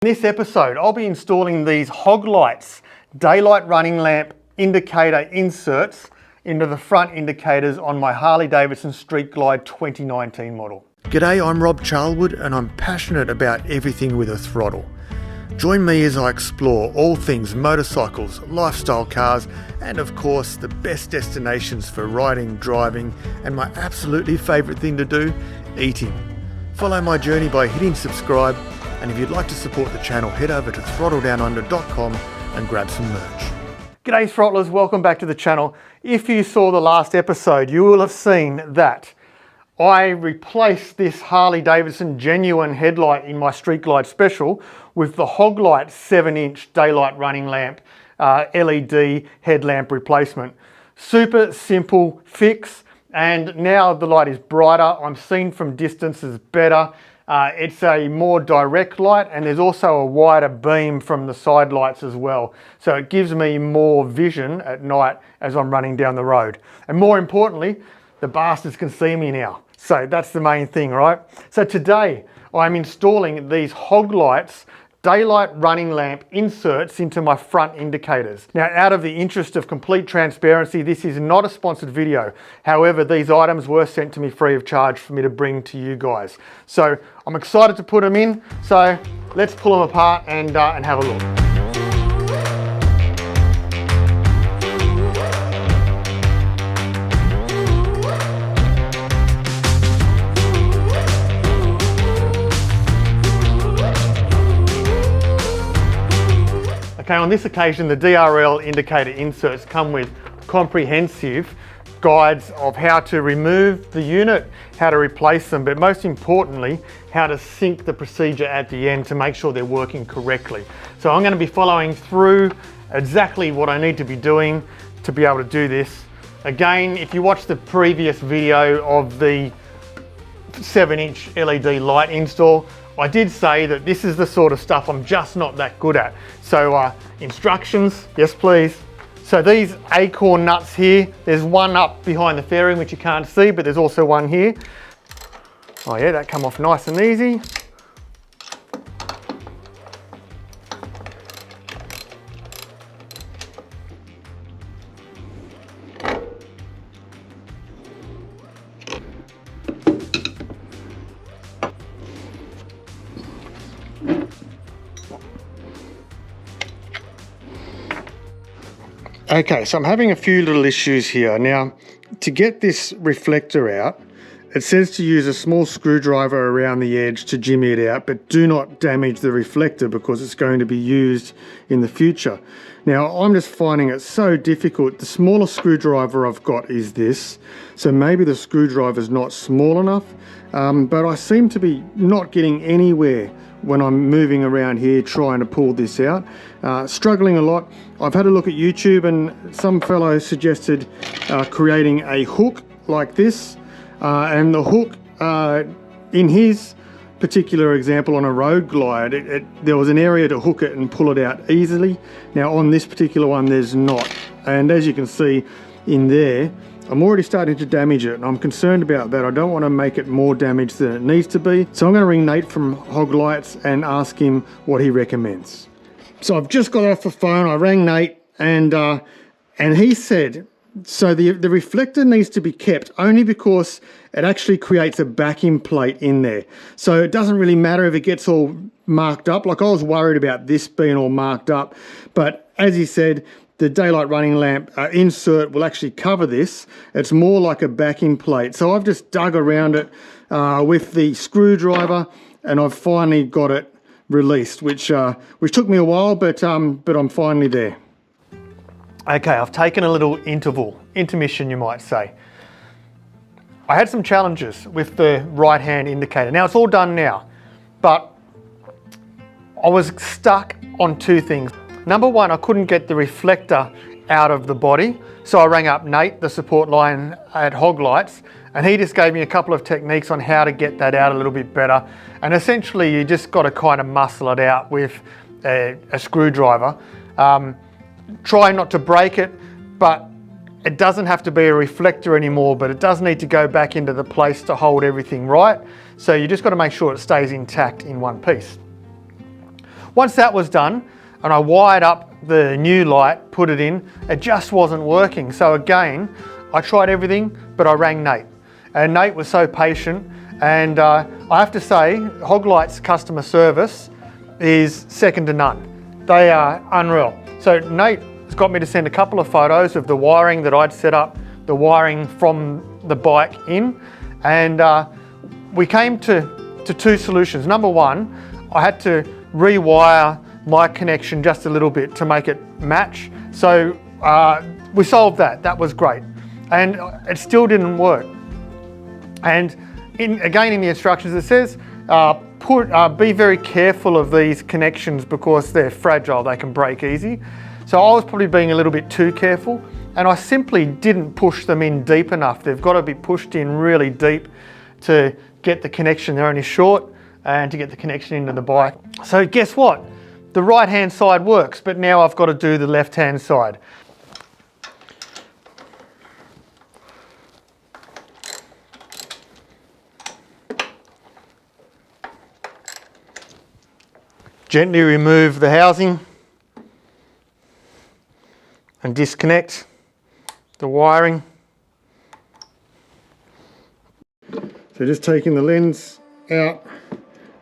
In this episode, I'll be installing these HOG lights, daylight running lamp indicator inserts into the front indicators on my Harley-Davidson Street Glide 2019 model. G'day, I'm Rob Charlwood and I'm passionate about everything with a throttle. Join me as I explore all things motorcycles, lifestyle cars, and of course the best destinations for riding, driving, and my absolutely favourite thing to do, eating. Follow my journey by hitting subscribe, and if you'd like to support the channel, head over to throttledownunder.com and grab some merch. G'day throttlers, welcome back to the channel. If you saw the last episode, you will have seen that I replaced this Harley-Davidson genuine headlight in my Street Glide Special with the HOG Lights 7-inch daylight running lamp LED headlamp replacement. Super simple fix, and now the light is brighter. I'm seen from distances better. It's a more direct light, and there's also a wider beam from the side lights as well. So it gives me more vision at night as I'm running down the road. And more importantly, the bastards can see me now. So that's the main thing, right? So today I'm installing these HOG lights daylight running lamp inserts into my front indicators. Now, out of the interest of complete transparency, this is not a sponsored video. However, these items were sent to me free of charge for me to bring to you guys. So I'm excited to put them in. So let's pull them apart and have a look. Okay, on this occasion, the DRL indicator inserts come with comprehensive guides of how to remove the unit, how to replace them, but most importantly, how to sync the procedure at the end to make sure they're working correctly. So I'm going to be following through exactly what I need to be doing to be able to do this. Again, if you watch the previous video of the 7-inch LED light install, I did say that this is the sort of stuff I'm just not that good at. So instructions, yes please. So these acorn nuts here, there's one up behind the fairing which you can't see, but there's also one here. Oh yeah, that come off nice and easy. Okay, so I'm having a few little issues here. Now, to get this reflector out, it says to use a small screwdriver around the edge to jimmy it out, but do not damage the reflector because it's going to be used in the future. Now, I'm just finding it so difficult. The smallest screwdriver I've got is this, so maybe the screwdriver's not small enough, but I seem to be not getting anywhere when I'm moving around here trying to pull this out. Struggling a lot. I've had a look at YouTube and some fellow suggested creating a hook like this, and the hook in his particular example on a road glide, there was an area to hook it and pull it out easily. Now on this particular one there's not, and as you can see in there, I'm already starting to damage it, and I'm concerned about that. I don't want to make it more damaged than it needs to be. So I'm going to ring Nate from HOG Lights and ask him what he recommends. So I've just got off the phone, I rang Nate, and he said, so the reflector needs to be kept only because it actually creates a backing plate in there. So it doesn't really matter if it gets all marked up. Like, I was worried about this being all marked up, but as he said, the daylight running lamp insert will actually cover this. It's more like a backing plate. So I've just dug around it with the screwdriver, and I've finally got it released, which took me a while, but I'm finally there. Okay, I've taken a little intermission you might say. I had some challenges with the right hand indicator. Now it's all done now, but I was stuck on two things. Number one, I couldn't get the reflector out of the body, so I rang up Nate, the support line at HOG Lights, and he just gave me a couple of techniques on how to get that out a little bit better. And essentially you just got to kind of muscle it out with a screwdriver. Try not to break it, but it doesn't have to be a reflector anymore, but it does need to go back into the place to hold everything right. So you just got to make sure it stays intact in one piece. Once that was done, and I wired up the new light, put it in, it just wasn't working. So again, I tried everything, but I rang Nate. And Nate was so patient, and I have to say, HOG Lights customer service is second to none. They are unreal. So Nate has got me to send a couple of photos of the wiring that I'd set up, the wiring from the bike in, and we came to two solutions. Number one, I had to rewire my connection just a little bit to make it match. So we solved that. That was great. And it still didn't work. And again in the instructions it says, be very careful of these connections because they're fragile, they can break easy. So I was probably being a little bit too careful, and I simply didn't push them in deep enough. They've got to be pushed in really deep to get the connection. They're only short, and to get the connection into the bike. So guess what? The right-hand side works, but now I've got to do the left-hand side. Gently remove the housing and disconnect the wiring. So just taking the lens out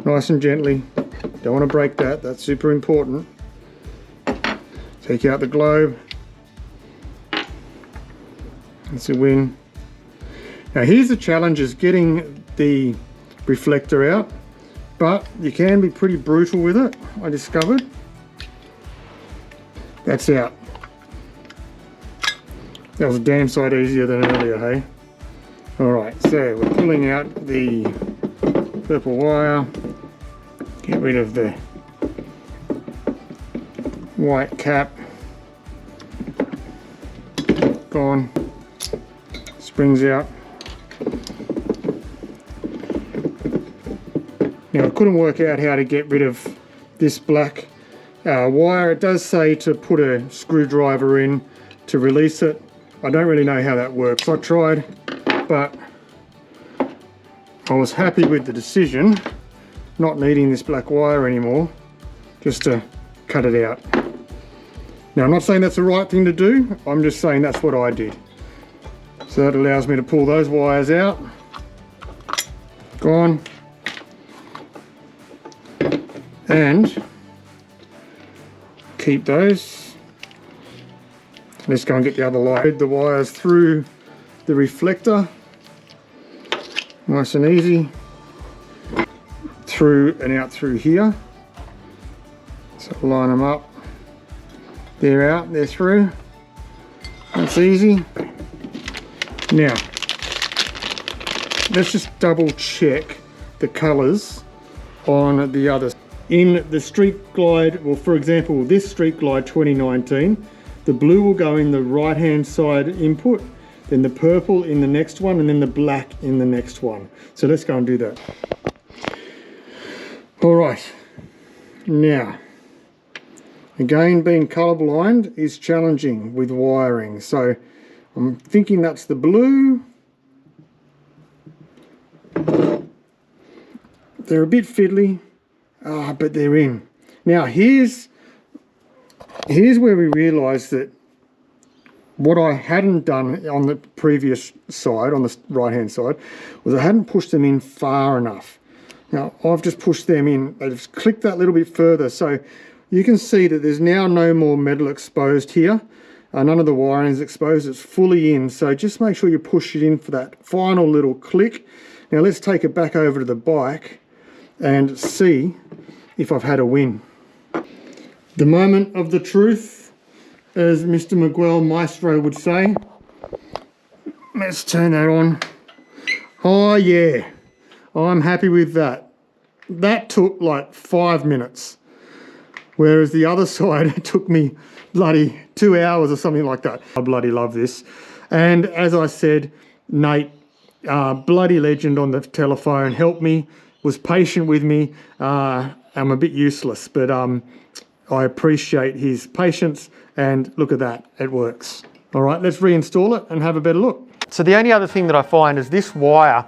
nice and gently. Don't want to break that, that's super important. Take out the globe. That's a win. Now here's the challenge, is getting the reflector out, but you can be pretty brutal with it, I discovered. That's out. That was a damn sight easier than earlier, hey? Alright, so we're pulling out the purple wire, get rid of the white cap, gone, springs out. Now I couldn't work out how to get rid of this black wire. It does say to put a screwdriver in to release it. I don't really know how that works. I tried, but I was happy with the decision, not needing this black wire anymore, just to cut it out. Now I'm not saying that's the right thing to do, I'm just saying that's what I did. So that allows me to pull those wires out. Gone. And keep those. Let's go and get the other light. Feed the wires through the reflector. Nice and easy. Through and out through here. So line them up. They're out, they're through. That's easy. Now, let's just double check the colours on the others. In the Street Glide, well, for example, this Street Glide 2019, the blue will go in the right hand side input, then the purple in the next one, and then the black in the next one. So let's go and do that. All right, now, again, being colorblind is challenging with wiring. So I'm thinking that's the blue. They're a bit fiddly, but they're in. Now here's where we realised that what I hadn't done on the previous side, on the right hand side, was I hadn't pushed them in far enough. Now I've just pushed them in, I just clicked that little bit further, so you can see that there's now no more metal exposed here. None of the wiring is exposed, it's fully in, so just make sure you push it in for that final little click. Now let's take it back over to the bike and see if I've had a win. The moment of the truth, as Mr. Miguel Maestro would say. Let's turn that on. Oh yeah, I'm happy with that. That took like 5 minutes, whereas the other side it took me bloody 2 hours or something like that. I bloody love this. And as I said, Nate, bloody legend on the telephone, helped me, was patient with me. I'm a bit useless, but I appreciate his patience, and look at that, it works. All right, let's reinstall it and have a better look. So the only other thing that I find is this wire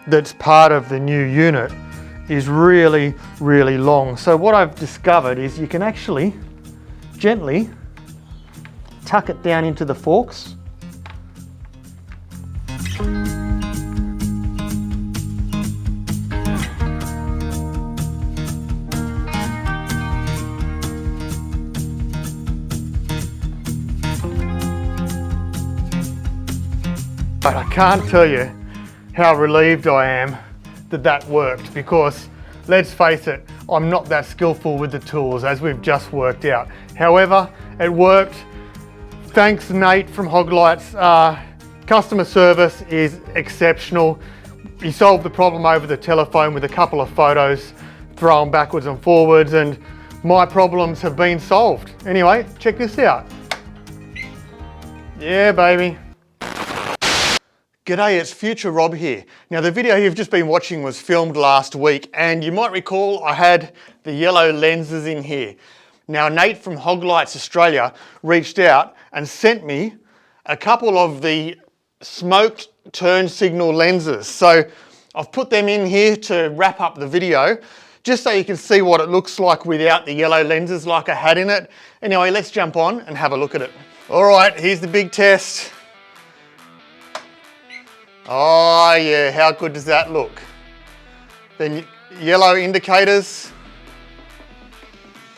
that's part of the new unit is really, really long. So what I've discovered is you can actually gently tuck it down into the forks. But I can't tell you how relieved I am that that worked, because let's face it, I'm not that skillful with the tools, as we've just worked out. However, it worked. Thanks Nate from HOG Lights. Customer service is exceptional. He solved the problem over the telephone with a couple of photos thrown backwards and forwards, and my problems have been solved. Anyway, check this out. Yeah, baby. G'day, it's Future Rob here. Now the video you've just been watching was filmed last week, and you might recall I had the yellow lenses in here. Now Nate from HOG Lights Australia reached out and sent me a couple of the smoked turn signal lenses. So I've put them in here to wrap up the video, just so you can see what it looks like without the yellow lenses like I had in it. Anyway, let's jump on and have a look at it. All right, here's the big test. Oh yeah, how good does that look? Then yellow indicators.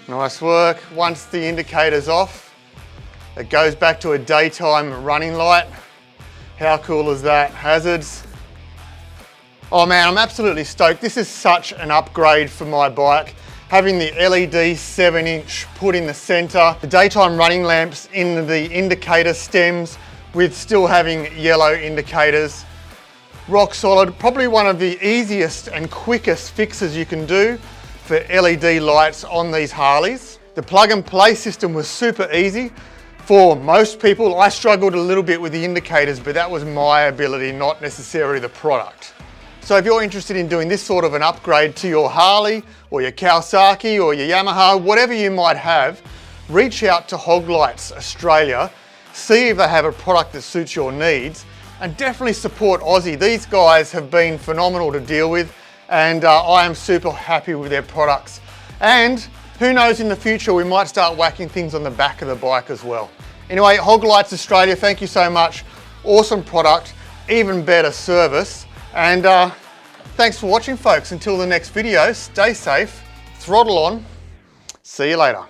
Nice work. Once the indicator's off, it goes back to a daytime running light. How cool is that? Hazards. Oh man, I'm absolutely stoked. This is such an upgrade for my bike. Having the LED 7-inch put in the center, the daytime running lamps in the indicator stems with still having yellow indicators. Rock solid, probably one of the easiest and quickest fixes you can do for LED lights on these Harleys. The plug and play system was super easy for most people. I struggled a little bit with the indicators, but that was my ability, not necessarily the product. So if you're interested in doing this sort of an upgrade to your Harley or your Kawasaki or your Yamaha, whatever you might have, reach out to HOG Lights Australia, see if they have a product that suits your needs, and definitely support Aussie. These guys have been phenomenal to deal with, and I am super happy with their products. And who knows, in the future we might start whacking things on the back of the bike as well. Anyway, HOG Lights Australia, thank you so much. Awesome product, even better service. And thanks for watching, folks. Until the next video, stay safe, throttle on. See you later.